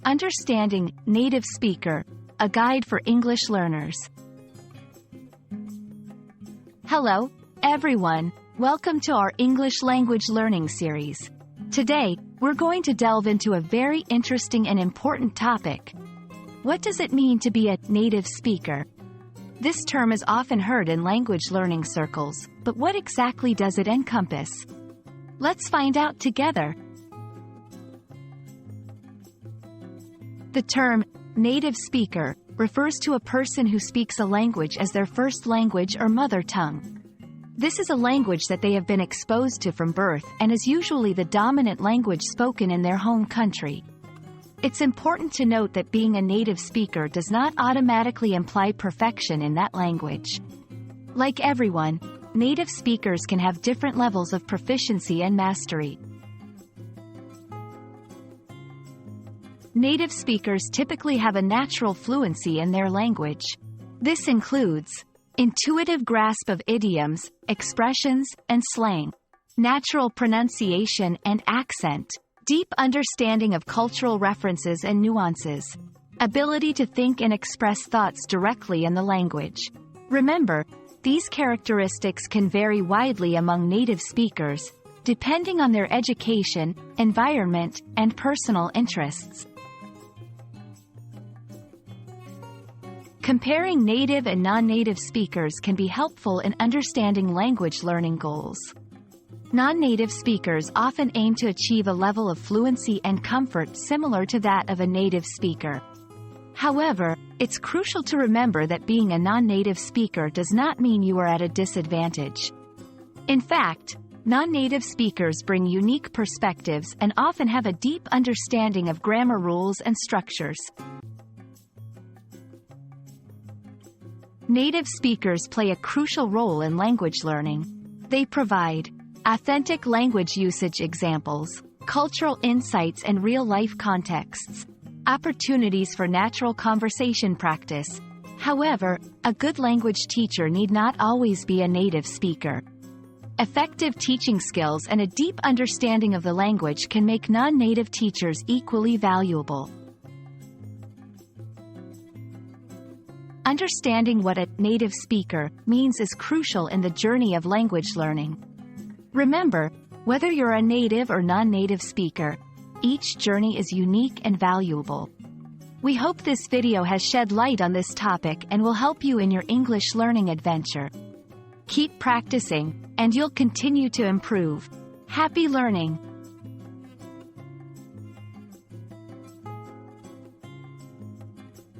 Understanding Native Speaker, a guide for English learners. Hello, everyone. Welcome to our English language learning series. Today, we're going to delve into a very interesting and important topic. What does it mean to be a native speaker? This term is often heard in language learning circles, but what exactly does it encompass? Let's find out together. The term native speaker refers to a person who speaks a language as their first language or mother tongue. This is a language that they have been exposed to from birth and is usually the dominant language spoken in their home country. It's important to note that being a native speaker does not automatically imply perfection in that language. Like everyone, native speakers can have different levels of proficiency and mastery. Native speakers typically have a natural fluency in their language. This includes intuitive grasp of idioms, expressions, and slang, natural pronunciation and accent, deep understanding of cultural references and nuances, ability to think and express thoughts directly in the language. Remember, these characteristics can vary widely among native speakers, depending on their education, environment, and personal interests. Comparing native and non-native speakers can be helpful in understanding language learning goals. Non-native speakers often aim to achieve a level of fluency and comfort similar to that of a native speaker. However, it's crucial to remember that being a non-native speaker does not mean you are at a disadvantage. In fact, non-native speakers bring unique perspectives and often have a deep understanding of grammar rules and structures. Native speakers play a crucial role in language learning. They provide authentic language usage examples, cultural insights and real-life contexts, opportunities for natural conversation practice. However, a good language teacher need not always be a native speaker. Effective teaching skills and a deep understanding of the language can make non-native teachers equally valuable. Understanding what a native speaker means is crucial in the journey of language learning. Remember, whether you're a native or non-native speaker, each journey is unique and valuable. We hope this video has shed light on this topic and will help you in your English learning adventure. Keep practicing, and you'll continue to improve. Happy learning!